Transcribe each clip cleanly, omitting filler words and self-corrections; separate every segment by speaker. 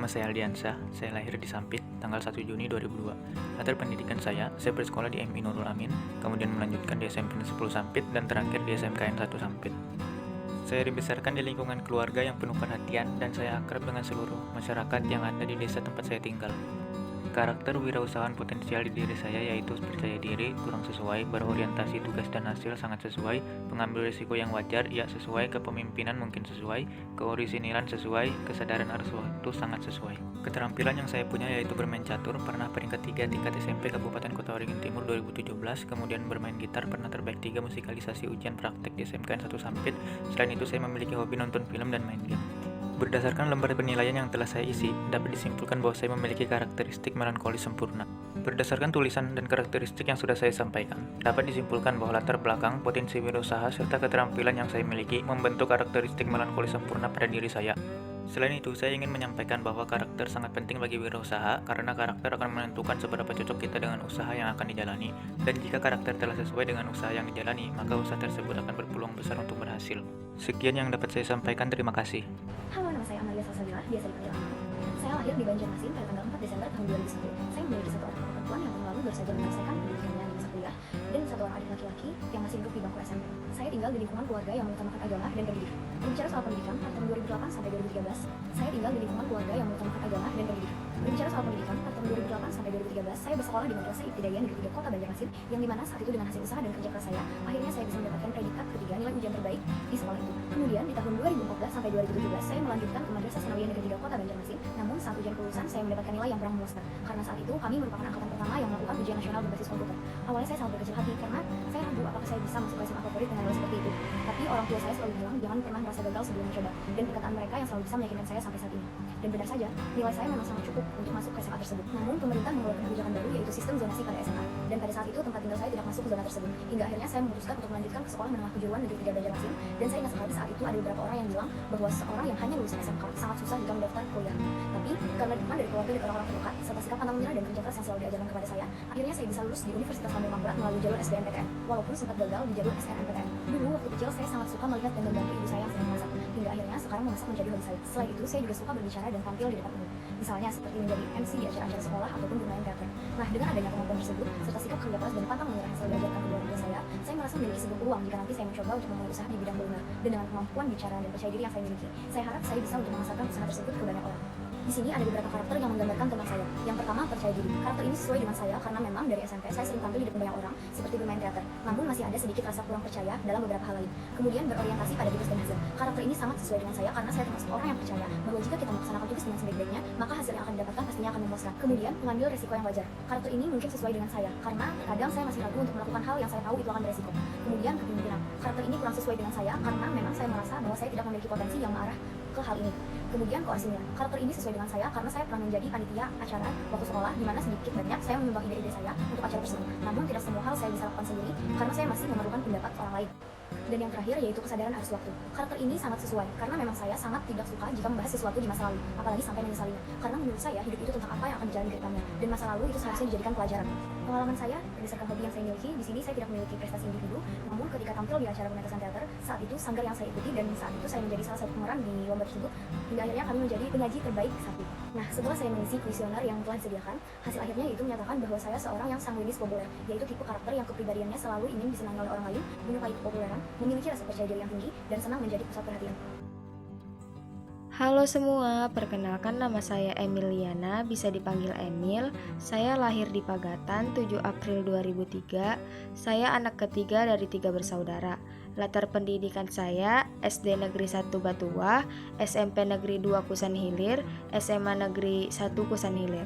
Speaker 1: Nama saya Aldiansyah, saya lahir di Sampit, tanggal 1 Juni 2002. Latar pendidikan saya bersekolah di MI Nurul Amin, kemudian melanjutkan di SMP 10 Sampit, dan terakhir di SMKN 1 Sampit. Saya dibesarkan di lingkungan keluarga yang penuh perhatian, dan saya akrab dengan seluruh masyarakat yang ada di desa tempat saya tinggal. Karakter wirausahawan potensial di diri saya yaitu percaya diri, kurang sesuai, berorientasi tugas dan hasil sangat sesuai, pengambil risiko yang wajar, ya sesuai, kepemimpinan mungkin sesuai, keorisinilan sesuai, kesadaran arus waktu sangat sesuai. Keterampilan yang saya punya yaitu bermain catur, pernah peringkat 3 tingkat SMP Kabupaten Kota Waringin Timur 2017, kemudian bermain gitar, pernah terbaik 3 musikalisasi ujian praktek di SMKN 1 Sampit. Selain itu saya memiliki hobi nonton film dan main game. Berdasarkan lembar penilaian yang telah saya isi, dapat disimpulkan bahwa saya memiliki karakteristik melankolis sempurna. Berdasarkan tulisan dan karakteristik yang sudah saya sampaikan, dapat disimpulkan bahwa latar belakang, potensi wirausaha, serta keterampilan yang saya miliki membentuk karakteristik melankolis sempurna pada diri saya. Selain itu, saya ingin menyampaikan bahwa karakter sangat penting bagi wirausaha karena karakter akan menentukan seberapa cocok kita dengan usaha yang akan dijalani. Dan jika karakter telah sesuai dengan usaha yang dijalani, maka usaha tersebut akan berpeluang besar untuk berhasil. Sekian yang dapat saya sampaikan, terima kasih.
Speaker 2: Halo, nama saya Amalia Salsabila, biasa dipanggil Amal. Saya lahir di Banjarmasin pada tanggal 4 Desember tahun 2001. Saya memiliki satu orang perempuan yang tahun lalu baru saja menyelesaikan pendidikannya di masa kuliah, dan satu orang adik laki-laki yang masih duduk di bangku SMP. Saya tinggal di lingkungan keluarga yang mengutamakan agama dan pendidikan. Berbicara soal pendidikan, pada tahun 2008 sampai 2013, saya tinggal di lingkungan keluarga yang mengutamakan agama dan pendidikan. Berbicara soal pendidikan, pada tahun 2008 sampai 2013, saya bersekolah di Madrasah Ibtidaiyah Negeri 3 Kota Banjarmasin, yang dimana saat itu dengan hasil usaha dan kerja keras saya, akhirnya saya bisa mendapatkan predikat ketiga nilai ujian terbaik di sekolah itu. Kemudian di tahun 2014 sampai 2017, saya melanjutkan ke Madrasah Sanawiyah Negeri 3 Kota Banjarmasin, namun saat ujian kelulusan saya mendapatkan nilai yang kurang memuaskan, karena saat itu kami merupakan angkatan pertama yang melakukan ujian nasional berbasis komputer. Awalnya saya sangat berkecil hati karena saya ragu apakah saya bisa masuk ke SMA favorit dengan nilai seperti itu. Tapi orang tua saya selalu bilang jangan pernah merasa gagal sebelum mencoba, dan perkataan mereka yang selalu bisa meyakinkan saya sampai saat ini. Dan benar saja, nilai saya memang sangat cukup untuk masuk ke SMA tersebut. Namun pemerintah mengeluarkan kebijakan baru yaitu sistem zonasi pada SMA. Dan pada saat itu tempat tinggal saya tidak masuk ke zona tersebut. Hingga akhirnya saya memutuskan untuk melanjutkan ke sekolah menengah kejuruan negeri 3 Banjarmasin. Dan saya ingat sekali saat itu ada beberapa orang yang bilang bahwa seorang yang hanya lulusan SMK sangat susah jika mendaftar kuliah. Tapi karena dukungan dari keluarga dan orang-orang terdekat serta sikap pantang menyerah dan kerja keras yang selalu diajarkan kepada saya, akhirnya saya bisa lulus di Universitas Lambung Mangkurat melalui jalur SBMPTN. Walaupun sempat gagal di jalur SNMPTN. Dulu waktu kecil saya sangat suka melihat dan membantu ibu saya yang sedang memasak. Hingga akhirnya sekarang memasak menjadi hobi saya. Selain itu saya juga suka berbicara dan tampil di depan umum. Misalnya seperti menjadi MC di acara-acara sekolah ataupun bermain teater. Nah, dengan adanya kemampuan tersebut serta sikap kerja keras dan pantang menyerah yang selalu diajarkan kedua orang tua saya merasa memiliki sebuah peluang jika nanti saya mencoba untuk memulai usaha di bidang kuliner. Dan dengan kemampuan bicara dan percaya diri yang saya miliki, saya harap saya bisa untuk memasarkan usaha tersebut ke banyak orang. Di sini ada beberapa karakter yang menggambarkan tentang saya. Yang pertama, percaya diri. Karakter ini sesuai dengan saya karena memang dari SMP saya sering tampil di depan banyak orang seperti bermain teater. Namun masih ada sedikit rasa kurang percaya dalam beberapa hal lain. Kemudian berorientasi pada tugas dan hasil. Karakter ini sangat sesuai dengan saya karena saya termasuk orang yang percaya bahwa jika kita melaksanakan tugas dengan sebaik-baiknya, maka hasil yang akan didapatkan pastinya akan memuaskan. Kemudian mengambil risiko yang wajar. Karakter ini mungkin sesuai dengan saya karena kadang saya masih ragu untuk melakukan hal yang saya tahu itu akan beresiko. Kemudian kepemimpinan. Karakter ini kurang sesuai dengan saya karena memang saya merasa bahwa saya tidak memiliki potensi yang mengarah ke hal ini. Kemudian koordinasinya. Karakter ini sesuai dengan saya karena saya pernah menjadi panitia acara waktu sekolah di mana sedikit banyak saya menyumbang ide-ide saya untuk acara tersebut. Namun tidak semua hal saya bisa lakukan sendiri karena saya masih memerlukan pendapat orang lain. Dan yang terakhir yaitu kesadaran arus waktu. Karakter ini sangat sesuai karena memang saya sangat tidak suka jika membahas sesuatu di masa lalu, apalagi sampai menyesalinya. Karena menurut saya hidup itu tentang apa yang akan dijalani ke depannya, dan masa lalu itu seharusnya dijadikan pelajaran. Pengalaman saya berdasarkan hobi yang saya miliki, di sini saya tidak memiliki prestasi individu, namun ketika tampil di acara pementasan teater, saat itu sanggar yang saya ikuti dan saat itu saya menjadi salah satu pemeran di lomba tersebut, hingga akhirnya kami menjadi penyaji terbaik saat itu. Nah, setelah saya mengisi kuesioner yang telah disediakan, hasil akhirnya yaitu menyatakan bahwa saya seorang yang sanguinis populer, yaitu tipe karakter yang kepribadiannya selalu ingin disenangi oleh orang lain, menyukai kepopuleran, memiliki rasa percaya diri yang tinggi, dan senang menjadi pusat perhatian.
Speaker 3: Halo semua, perkenalkan nama saya Emiliana, bisa dipanggil Emil. Saya lahir di Pagatan 7 April 2003. Saya anak ketiga dari 3 bersaudara. Latar pendidikan saya SD Negeri 1 Batuah, SMP Negeri 2 Kusan Hilir, SMA Negeri 1 Kusan Hilir.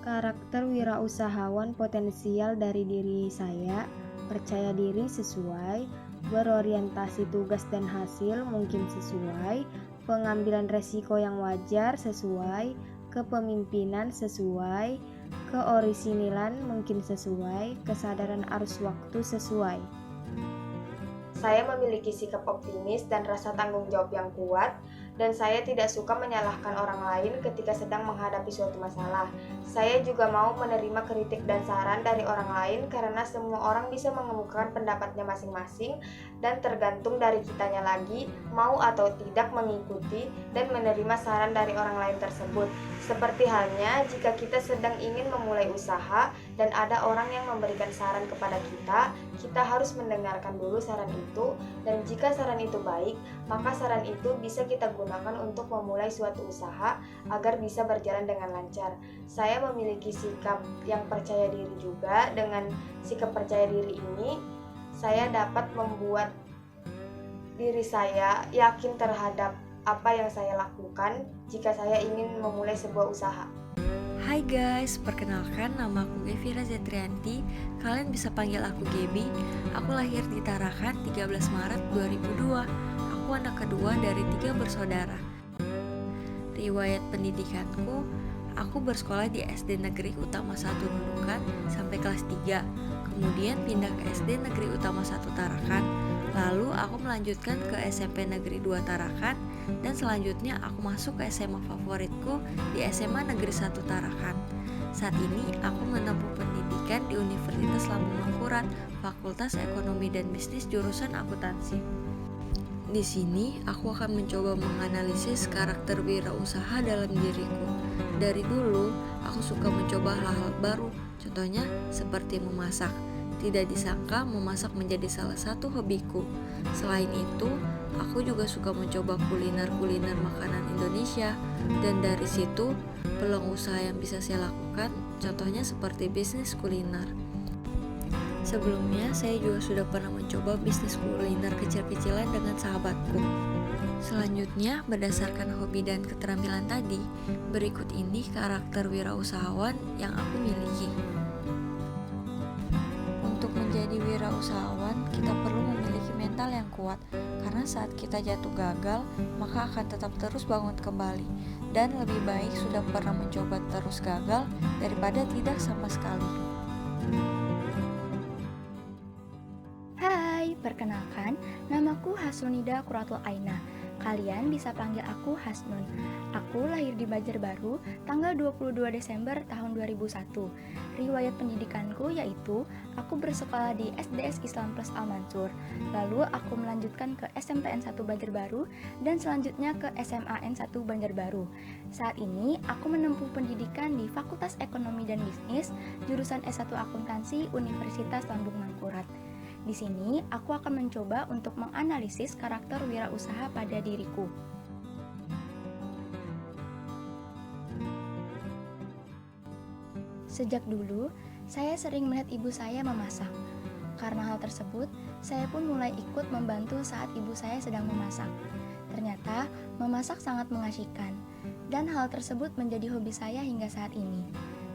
Speaker 3: Karakter wirausahawan potensial dari diri saya, percaya diri sesuai, berorientasi tugas dan hasil mungkin sesuai, pengambilan resiko yang wajar sesuai, kepemimpinan sesuai, keorisinilan mungkin sesuai, kesadaran arus waktu sesuai.
Speaker 4: Saya memiliki sikap optimis dan rasa tanggung jawab yang kuat, dan saya tidak suka menyalahkan orang lain ketika sedang menghadapi suatu masalah. Saya juga mau menerima kritik dan saran dari orang lain karena semua orang bisa mengemukakan pendapatnya masing-masing, dan tergantung dari kitanya lagi mau atau tidak mengikuti dan menerima saran dari orang lain tersebut. Seperti halnya jika kita sedang ingin memulai usaha dan ada orang yang memberikan saran kepada kita, kita harus mendengarkan dulu saran itu, dan jika saran itu baik, maka saran itu bisa kita gunakan untuk memulai suatu usaha agar bisa berjalan dengan lancar. Saya memiliki sikap yang percaya diri juga. Dengan sikap percaya diri ini, saya dapat membuat diri saya yakin terhadap apa yang saya lakukan jika saya ingin memulai sebuah usaha.
Speaker 5: Hai guys, perkenalkan nama aku Gevira Zetrianti. Kalian bisa panggil aku Gebi. Aku lahir di Tarakan 13 Maret 2002. Aku anak kedua dari 3 bersaudara. Riwayat pendidikanku, aku bersekolah di SD Negeri Utama 1 Nunukan sampai kelas 3. Kemudian pindah ke SD Negeri Utama 1 Tarakan. Lalu aku melanjutkan ke SMP Negeri 2 Tarakan, dan selanjutnya aku masuk ke SMA favoritku di SMA Negeri 1 Tarakan. Saat ini aku menempuh pendidikan di Universitas Lambung Mangkurat, Fakultas Ekonomi dan Bisnis jurusan akuntansi. Di sini aku akan mencoba menganalisis karakter wirausaha dalam diriku. Dari dulu aku suka mencoba hal-hal baru, contohnya seperti memasak. Tidak disangka memasak menjadi salah satu hobiku. Selain itu, aku juga suka mencoba kuliner-kuliner makanan Indonesia. Dan dari situ, peluang usaha yang bisa saya lakukan, contohnya seperti bisnis kuliner. Sebelumnya, saya juga sudah pernah mencoba bisnis kuliner kecil-kecilan dengan sahabatku. Selanjutnya, berdasarkan hobi dan keterampilan tadi, berikut ini karakter wirausahawan yang aku miliki. Untuk menjadi wirausahawan, kita perlu memiliki mental yang kuat, karena saat kita jatuh gagal, maka akan tetap terus bangun kembali. Dan lebih baik sudah pernah mencoba terus gagal daripada tidak sama sekali.
Speaker 2: Hai, perkenalkan, namaku Hasnunida Quratul Aina. Kalian bisa panggil aku Hasnun. Aku lahir di Banjarbaru tanggal 22 Desember tahun 2001. Riwayat pendidikanku yaitu aku bersekolah di SDS Islam Plus Al Mansur. Lalu aku melanjutkan ke SMPN 1 Banjarbaru dan selanjutnya ke SMAN 1 Banjarbaru. Saat ini aku menempuh pendidikan di Fakultas Ekonomi dan Bisnis jurusan S1 Akuntansi Universitas Lambung Mangkurat. Di sini, aku akan mencoba untuk menganalisis karakter wirausaha pada diriku. Sejak dulu, saya sering melihat ibu saya memasak. Karena hal tersebut, saya pun mulai ikut membantu saat ibu saya sedang memasak. Ternyata, memasak sangat mengasyikkan, dan hal tersebut menjadi hobi saya hingga saat ini.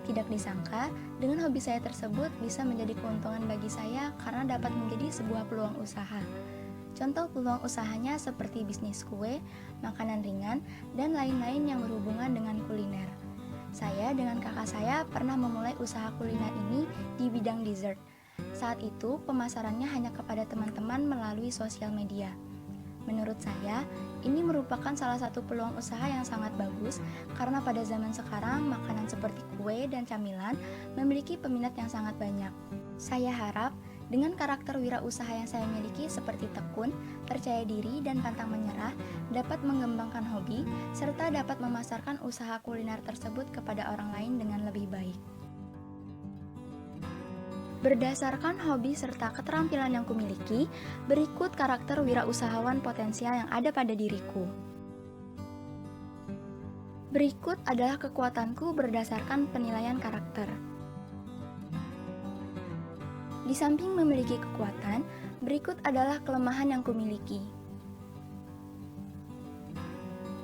Speaker 2: Tidak disangka, dengan hobi saya tersebut bisa menjadi keuntungan bagi saya karena dapat menjadi sebuah peluang usaha. Contoh peluang usahanya seperti bisnis kue, makanan ringan, dan lain-lain yang berhubungan dengan kuliner. Saya dengan kakak saya pernah memulai usaha kuliner ini di bidang dessert. Saat itu, pemasarannya hanya kepada teman-teman melalui sosial media. Menurut saya, ini merupakan salah satu peluang usaha yang sangat bagus karena pada zaman sekarang makanan seperti kue dan camilan memiliki peminat yang sangat banyak. Saya harap dengan karakter wirausaha yang saya miliki seperti tekun, percaya diri, dan pantang menyerah dapat mengembangkan hobi serta dapat memasarkan usaha kuliner tersebut kepada orang lain dengan lebih baik. Berdasarkan hobi serta keterampilan yang kumiliki, berikut karakter wirausahawan potensial yang ada pada diriku. Berikut adalah kekuatanku berdasarkan penilaian karakter. Di samping memiliki kekuatan, berikut adalah kelemahan yang kumiliki.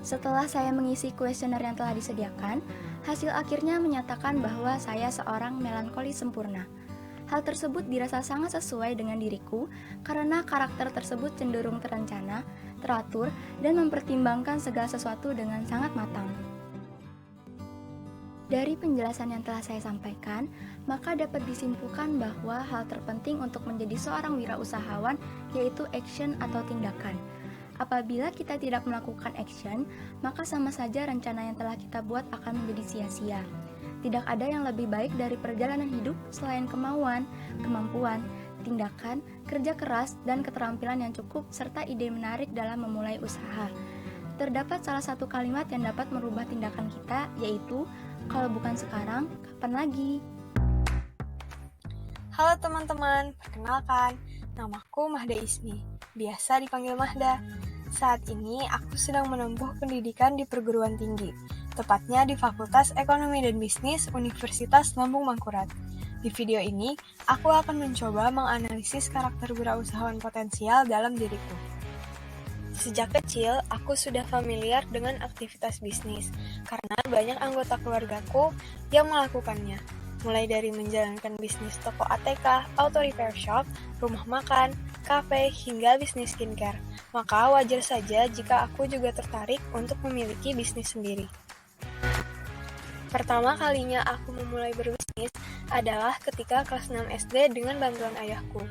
Speaker 2: Setelah saya mengisi kuesioner yang telah disediakan, hasil akhirnya menyatakan bahwa saya seorang melankoli sempurna. Hal tersebut dirasa sangat sesuai dengan diriku karena karakter tersebut cenderung terencana, teratur, dan mempertimbangkan segala sesuatu dengan sangat matang. Dari penjelasan yang telah saya sampaikan, maka dapat disimpulkan bahwa hal terpenting untuk menjadi seorang wirausahawan yaitu action atau tindakan. Apabila kita tidak melakukan action, maka sama saja rencana yang telah kita buat akan menjadi sia-sia. Tidak ada yang lebih baik dari perjalanan hidup selain kemauan, kemampuan,
Speaker 6: tindakan, kerja keras, dan keterampilan yang cukup, serta ide menarik dalam memulai usaha. Terdapat salah satu kalimat yang dapat merubah tindakan kita, yaitu, kalau bukan sekarang, kapan lagi?
Speaker 7: Halo teman-teman, perkenalkan, namaku Mahda Ismi, biasa dipanggil Mahda. Saat ini aku sedang menempuh pendidikan di perguruan tinggi, tepatnya di Fakultas Ekonomi dan Bisnis Universitas Lambung Mangkurat. Di video ini, aku akan mencoba menganalisis karakter wirausahawan potensial dalam diriku. Sejak kecil, aku sudah familiar dengan aktivitas bisnis, karena banyak anggota keluargaku yang melakukannya. Mulai dari menjalankan bisnis toko ATK, auto repair shop, rumah makan, kafe, hingga bisnis skincare. Maka wajar saja jika aku juga tertarik untuk memiliki bisnis sendiri. Pertama kalinya aku memulai berbisnis adalah ketika kelas 6 SD dengan bantuan ayahku.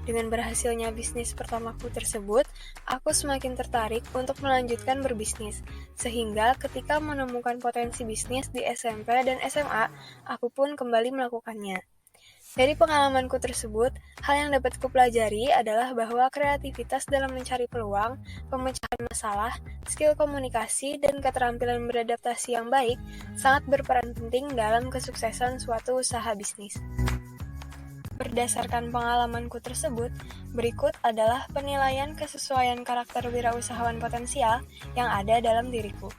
Speaker 7: Dengan berhasilnya bisnis pertamaku tersebut, aku semakin tertarik untuk melanjutkan berbisnis. Sehingga ketika menemukan potensi bisnis di SMP dan SMA, aku pun kembali melakukannya. Dari pengalamanku tersebut, hal yang dapat kupelajari adalah bahwa kreativitas dalam mencari peluang, pemecahan masalah, skill komunikasi, dan keterampilan beradaptasi yang baik sangat berperan penting dalam kesuksesan suatu usaha bisnis. Berdasarkan pengalamanku tersebut, berikut adalah penilaian kesesuaian karakter wirausahawan potensial yang ada dalam diriku.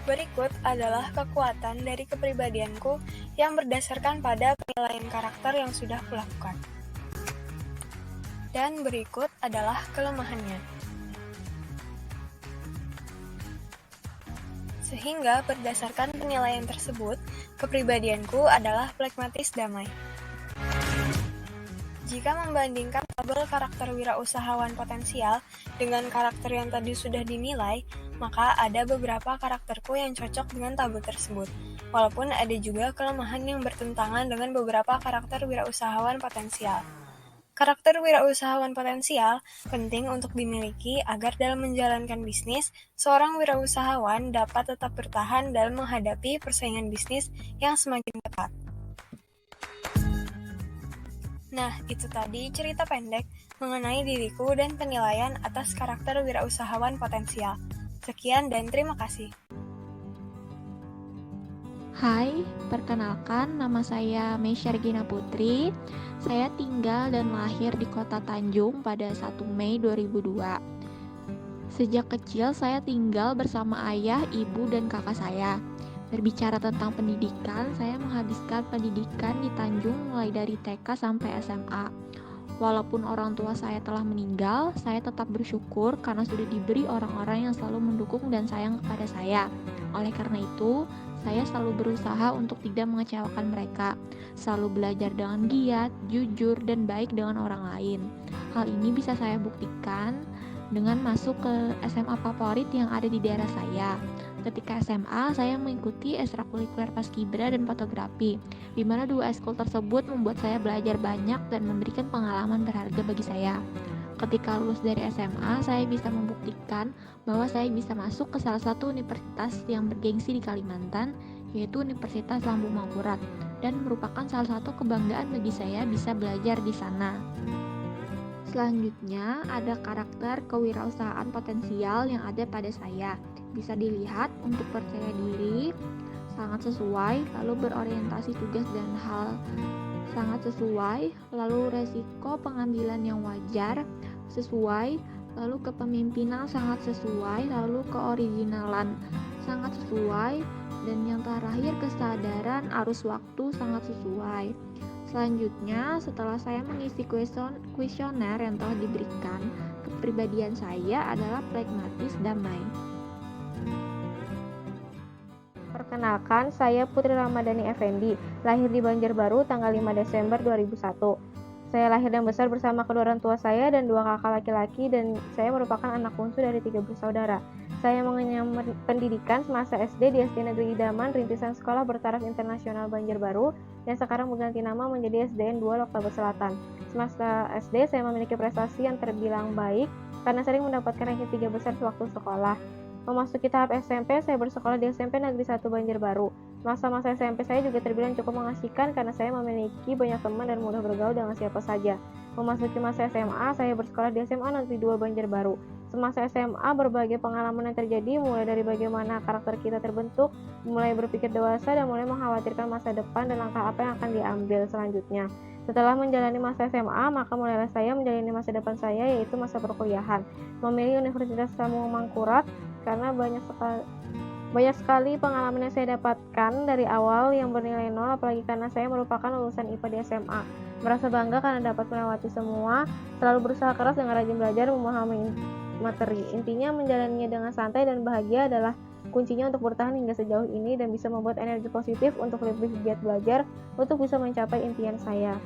Speaker 7: Berikut adalah kekuatan dari kepribadianku yang berdasarkan pada penilaian karakter yang sudah kulakukan. Dan berikut adalah kelemahannya. Sehingga berdasarkan penilaian tersebut, kepribadianku adalah pragmatis damai. Jika membandingkan tabel karakter wirausahawan potensial dengan karakter yang tadi sudah dinilai, maka ada beberapa karakterku yang cocok dengan tabel tersebut. Walaupun ada juga kelemahan yang bertentangan dengan beberapa karakter wirausahawan potensial. Karakter wirausahawan potensial penting untuk dimiliki agar dalam menjalankan bisnis, seorang wirausahawan dapat tetap bertahan dalam menghadapi persaingan bisnis yang semakin ketat. Nah, itu tadi cerita pendek mengenai diriku dan penilaian atas karakter wirausahawan potensial. Sekian dan terima kasih.
Speaker 8: Hai, perkenalkan nama saya Meisya Regina Putri. Saya tinggal dan lahir di Kota Tanjung pada 1 Mei 2002. Sejak kecil saya tinggal bersama ayah, ibu, dan kakak saya. Berbicara tentang pendidikan, saya menghabiskan pendidikan di Tanjung mulai dari TK sampai SMA. Walaupun orang tua saya telah meninggal, saya tetap bersyukur karena sudah diberi orang-orang yang selalu mendukung dan sayang kepada saya. Oleh karena itu, saya selalu berusaha untuk tidak mengecewakan mereka, selalu belajar dengan giat, jujur, dan baik dengan orang lain. Hal ini bisa saya buktikan dengan masuk ke SMA favorit yang ada di daerah saya. Ketika SMA, saya mengikuti ekstrakurikuler paskibra dan fotografi, di mana dua ekskul tersebut membuat saya belajar banyak dan memberikan pengalaman berharga bagi saya. Ketika lulus dari SMA, saya bisa membuktikan bahwa saya bisa masuk ke salah satu universitas yang bergengsi di Kalimantan, yaitu Universitas Lambung Mangkurat, dan merupakan salah satu kebanggaan bagi saya bisa belajar di sana. Selanjutnya, ada karakter kewirausahaan potensial yang ada pada saya. Bisa dilihat untuk percaya diri, sangat sesuai, lalu berorientasi tugas dan hal sangat sesuai, lalu resiko pengambilan yang wajar, sesuai, lalu kepemimpinan sangat sesuai, lalu keoriginalan sangat sesuai, dan yang terakhir kesadaran arus waktu sangat sesuai. Selanjutnya, setelah saya mengisi kuesioner yang telah diberikan, kepribadian saya adalah pragmatis damai.
Speaker 9: Perkenalkan, saya Putri Ramadhani Effendi, lahir di Banjarbaru tanggal 5 Desember 2001. Saya lahir dan besar bersama kedua orang tua saya dan dua kakak laki-laki, dan saya merupakan anak bungsu dari 3 bersaudara. Saya mengenyam pendidikan semasa SD di SD Negeri Idaman, Rintisan Sekolah Bertaraf Internasional Banjarbaru, yang sekarang berganti nama menjadi SDN 2 Loktabe Selatan. Semasa SD, saya memiliki prestasi yang terbilang baik karena sering mendapatkan ranking 3 besar sewaktu sekolah. Memasuki tahap SMP, saya bersekolah di SMP Negeri 1 Banjarbaru. Masa-masa SMP saya juga terbilang cukup mengasihkan karena saya memiliki banyak teman dan mudah bergaul dengan siapa saja. Memasuki masa SMA, saya bersekolah di SMA Negeri 2 Banjarbaru. Semasa SMA, berbagai pengalaman yang terjadi, mulai dari bagaimana karakter kita terbentuk, mulai berpikir dewasa, dan mulai mengkhawatirkan masa depan dan langkah apa yang akan diambil selanjutnya. Setelah menjalani masa SMA, maka mulailah saya menjalani masa depan saya, yaitu masa perkuliahan. Memilih Universitas Sambung Mangkurat karena banyak sekali pengalaman yang saya dapatkan dari awal yang bernilai nol, apalagi karena saya merupakan lulusan IPA di SMA. Merasa bangga karena dapat melewati semua, selalu berusaha keras dengan rajin belajar, memahami materi. Intinya menjalaninya dengan santai dan bahagia adalah kuncinya untuk bertahan hingga sejauh ini dan bisa membuat energi positif untuk lebih giat belajar untuk bisa mencapai impian saya.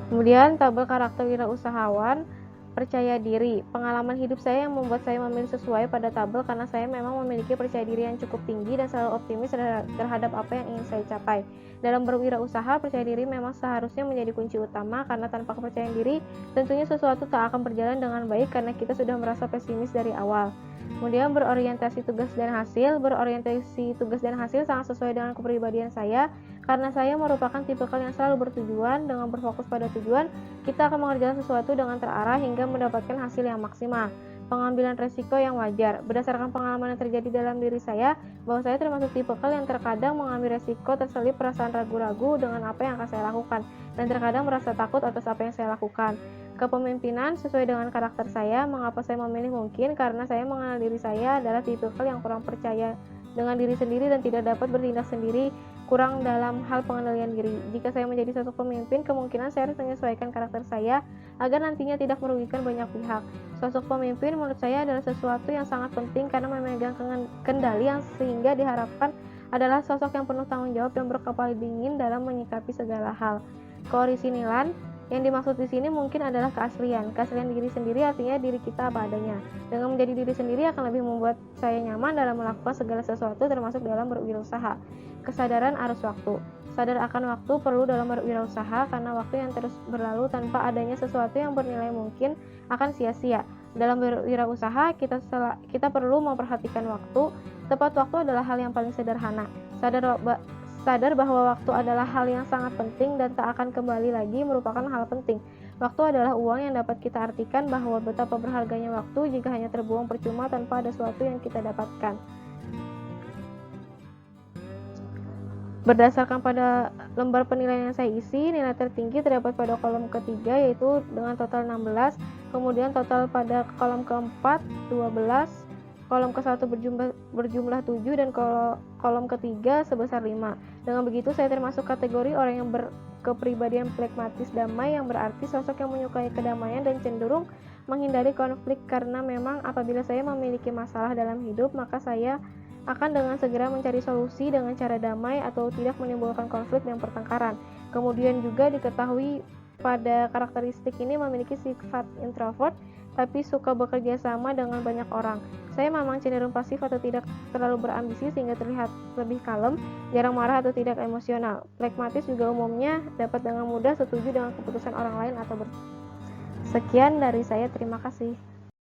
Speaker 9: Kemudian tabel karakter wirausahawan. Percaya diri. Pengalaman hidup saya yang membuat saya memilih sesuai pada tabel karena saya memang memiliki percaya diri yang cukup tinggi dan selalu optimis terhadap apa yang ingin saya capai. Dalam berwirausaha, percaya diri memang seharusnya menjadi kunci utama karena tanpa kepercayaan diri, tentunya sesuatu tak akan berjalan dengan baik karena kita sudah merasa pesimis dari awal. Kemudian berorientasi tugas dan hasil. Berorientasi tugas dan hasil sangat sesuai dengan kepribadian saya karena saya merupakan tipikal yang selalu bertujuan. Dengan berfokus pada tujuan, kita akan mengerjakan sesuatu dengan terarah hingga mendapatkan hasil yang maksimal. Pengambilan resiko yang wajar. Berdasarkan pengalaman yang terjadi dalam diri saya, bahwa saya termasuk tipikal yang terkadang mengambil resiko terselip perasaan ragu-ragu dengan apa yang akan saya lakukan, dan terkadang merasa takut atas apa yang saya lakukan. Kepemimpinan sesuai dengan karakter saya. Mengapa saya memilih? Mungkin karena saya mengenal diri saya adalah tipikal yang kurang percaya dengan diri sendiri dan tidak dapat bertindak sendiri, kurang dalam hal pengendalian diri. Jika saya menjadi sosok pemimpin, kemungkinan saya harus menyesuaikan karakter saya agar nantinya tidak merugikan banyak pihak. Sosok pemimpin menurut saya adalah sesuatu yang sangat penting karena memegang kendali yang sehingga diharapkan adalah sosok yang penuh tanggung jawab dan berkepala dingin dalam menyikapi segala hal. Keorisinilan yang dimaksud di sini mungkin adalah keaslian. Keaslian diri sendiri artinya diri kita apa adanya. Dengan menjadi diri sendiri akan lebih membuat saya nyaman dalam melakukan segala sesuatu termasuk dalam berwirausaha. Kesadaran arus waktu. Sadar akan waktu perlu dalam berwirausaha karena waktu yang terus berlalu tanpa adanya sesuatu yang bernilai mungkin akan sia-sia. Dalam berwirausaha kita perlu memperhatikan waktu. Tepat waktu adalah hal yang paling sederhana. Sadar bahwa waktu adalah hal yang sangat penting dan tak akan kembali lagi merupakan hal penting. Waktu adalah uang yang dapat kita artikan bahwa betapa berharganya waktu jika hanya terbuang percuma tanpa ada sesuatu yang kita dapatkan. Berdasarkan pada lembar penilaian yang saya isi, nilai tertinggi terdapat pada kolom ketiga yaitu dengan total 16, kemudian total pada kolom keempat 12, kolom ke-1 berjumlah 7 dan kolom ketiga sebesar 5. Dengan begitu saya termasuk kategori orang yang berkepribadian pragmatis damai, yang berarti sosok yang menyukai kedamaian dan cenderung menghindari konflik karena memang apabila saya memiliki masalah dalam hidup maka saya akan dengan segera mencari solusi dengan cara damai atau tidak menimbulkan konflik dan pertengkaran. Kemudian juga diketahui pada karakteristik ini memiliki sifat introvert tapi suka bekerja sama dengan banyak orang. Saya memang cenderung pasif atau tidak terlalu berambisi sehingga terlihat lebih kalem, jarang marah atau tidak emosional. Pragmatis juga umumnya dapat dengan mudah setuju dengan keputusan orang lain atau Sekian dari saya, terima kasih.